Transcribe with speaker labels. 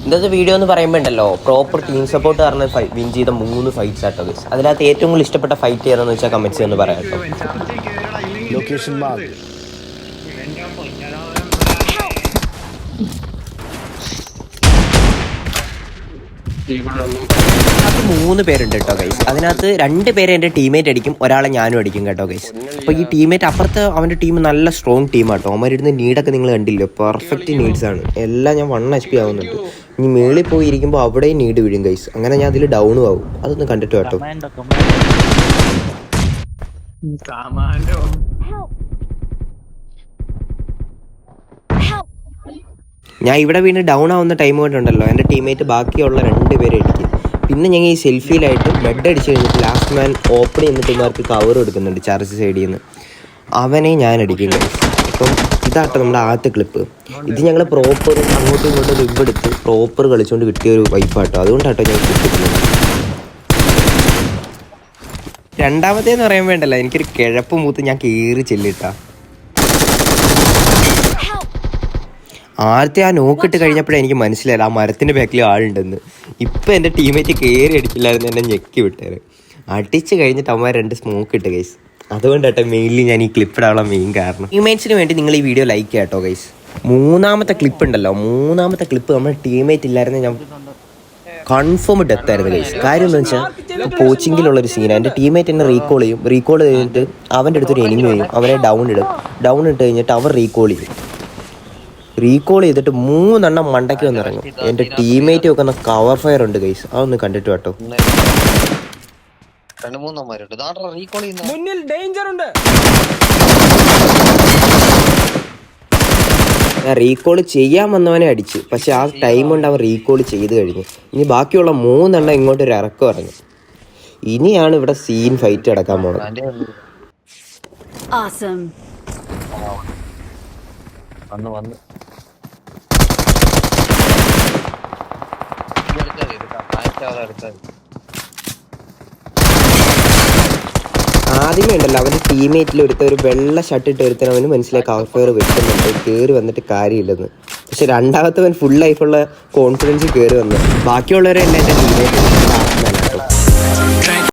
Speaker 1: ഇന്നത്തെ വീഡിയോ എന്ന് പറയുമ്പോൾ ഉണ്ടല്ലോ പ്രോപ്പർ ടീം സപ്പോർട്ട് കാരണം വിൻ ചെയ്ത 3 ഫൈറ്റ്സ് ആട്ടോ ഗൈസ്. അതിനകത്ത് ഏറ്റവും കൂടുതൽ ഇഷ്ടപ്പെട്ട ഫൈറ്റ് ഏതാണെന്ന് വെച്ചാൽ കമന്റ്സ് എന്ന് പറയാം കേട്ടോ.
Speaker 2: Location mark.
Speaker 1: അത് 3 പേരുണ്ട് കേട്ടോ ഗൈസ്. അതിനകത്ത് 2 പേരെ എൻ്റെ ടീമേറ്റ് അടിക്കും, ഒരാളെ ഞാനും അടിക്കും കേട്ടോ ഗൈസ്. അപ്പോൾ ഈ ടീമേറ്റ് അപ്പുറത്ത് അവൻ്റെ ടീം നല്ല സ്ട്രോങ് ടീമാട്ടോ. അവന്മാരിടുന്ന നീഡൊക്കെ നിങ്ങൾ കണ്ടില്ലോ, പെർഫെക്റ്റ് നീഡ്സ് ആണ്. എല്ലാം ഞാൻ 1 HP ആവുന്നുണ്ട്. ഇനി മേളിൽ പോയി ഇരിക്കുമ്പോൾ അവിടെയും നീഡ് വീഴും ഗൈസ്. അങ്ങനെ ഞാൻ അതിൽ ഡൗണും ആവും. അതൊന്ന് കണ്ടിട്ട് കേട്ടോ. ഞാൻ ഇവിടെ വീണ് ഡൗൺ ആവുന്ന ടൈം കൊണ്ടുണ്ടല്ലോ എൻ്റെ ടീമേറ്റ് ബാക്കിയുള്ള 2 പേരെ അടിക്കും. പിന്നെ ഞങ്ങൾ ഈ സെൽഫിയിലായിട്ട് ബെഡ് അടിച്ച് കഴിഞ്ഞിട്ട് ലാസ്റ്റ് മാൻ ഓപ്പൺ ചെയ്യുന്നിട്ട് ഇമാർക്ക് കവർ എടുക്കുന്നുണ്ട് ചർച്ച് സൈഡിൽ നിന്ന്. അവനെ ഞാൻ അടിക്കും. അപ്പം ഇതാട്ടോ നമ്മുടെ ആദ്യത്തെ ക്ലിപ്പ്. ഇത് ഞങ്ങൾ പ്രോപ്പർ അങ്ങോട്ടും ഇങ്ങോട്ടും റിബ് എടുത്ത് പ്രോപ്പർ കളിച്ചുകൊണ്ട് കിട്ടിയ ഒരു വൈപ്പാട്ടോ. അതുകൊണ്ടാട്ടോ ഞാൻ കിട്ടുന്നത്. രണ്ടാമത്തേന്ന് പറയാൻ വേണ്ടല്ല, എനിക്കൊരു കിഴപ്പ് മൂത്ത് ഞാൻ കയറി ചെല്ലിട്ടാ. ആദ്യത്തെ ആ നോക്കിട്ട് കഴിഞ്ഞപ്പോഴേ എനിക്ക് മനസ്സിലായില്ല ആ മരത്തിൻ്റെ ബാക്കിൽ ആളുണ്ടെന്ന്. ഇപ്പം എൻ്റെ ടീമേറ്റ് കയറി അടിക്കില്ലായിരുന്നു, എന്നെ ഞെക്കി വിട്ടേര്. അടിച്ച് കഴിഞ്ഞിട്ട് അമ്മ 2 സ്മോക്ക് ഇട്ട് ഗൈസ്. അതുകൊണ്ടാട്ടോ മെയിൻലി ഞാൻ ഈ ക്ലിപ്പ് ഇടാനുള്ള മെയിൻ കാരണം. ടീമേറ്റ്സിന് വേണ്ടി നിങ്ങൾ ഈ വീഡിയോ ലൈക്ക് ചെയ്യാം കേട്ടോ ഗൈസ്. 3ാമത്തെ ക്ലിപ്പ് ഉണ്ടല്ലോ, 3ാമത്തെ ക്ലിപ്പ് നമ്മുടെ ടീമേറ്റ് ഇല്ലായിരുന്നു ഞാൻ കൺഫേം ഡെത്ത് ആയിരുന്നു ഗൈസ്. കാര്യം എന്ന് വെച്ചാൽ കോച്ചിങ്ങിലുള്ളൊരു സീനാണ്. എൻ്റെ ടീമേറ്റ് എന്നെ റീകോൾ ചെയ്യും. റീകോൾ കഴിഞ്ഞിട്ട് അവൻ്റെ അടുത്തൊരു എനിമി ചെയ്യും. അവനെ ഡൗൺ ഇട്ട് കഴിഞ്ഞിട്ട് അവർ റീകോൾ ചെയ്തിട്ട് 3 എണ്ണം മണ്ടയ്ക്ക് വന്നിറങ്ങും. എൻ്റെ ടീമേറ്റ് വെക്കുന്ന കവർ ഫയർ ഉണ്ട് ഗൈസ്. അതൊന്ന് കണ്ടിട്ട് കേട്ടോ. റീകോൾ ചെയ്യാൻ വന്നവനെ അടിച്ച്, പക്ഷെ ആ ടൈം കൊണ്ട് അവൻ റീകോൾ ചെയ്ത് കഴിഞ്ഞു. ഇനി ബാക്കിയുള്ള 3 എണ്ണം ഇങ്ങോട്ടൊരു ഇറക്കം ഇറങ്ങി. ഇനിയാണ് ഇവിടെ സീൻ ഫൈറ്റ് നടക്കാൻ പോണത്. ആദ്യമേ ഉണ്ടല്ലോ അവൻ്റെ ടീമേറ്റിൽ ഒരു വെള്ള ഷർട്ട് ഇട്ട് ഒരുത്തൻ അവന് മനസ്സിലായി കവർ ഫയർ വെക്കുന്നുണ്ട്, കയറി വന്നിട്ട് കാര്യമില്ലെന്ന്. പക്ഷെ രണ്ടാമത്തവൻ ഫുൾ ലൈഫുള്ള കോൺഫിഡൻസ് കയറി വന്നു. ബാക്കിയുള്ളവരെല്ലാം എൻ്റെ ടീമേറ്റ്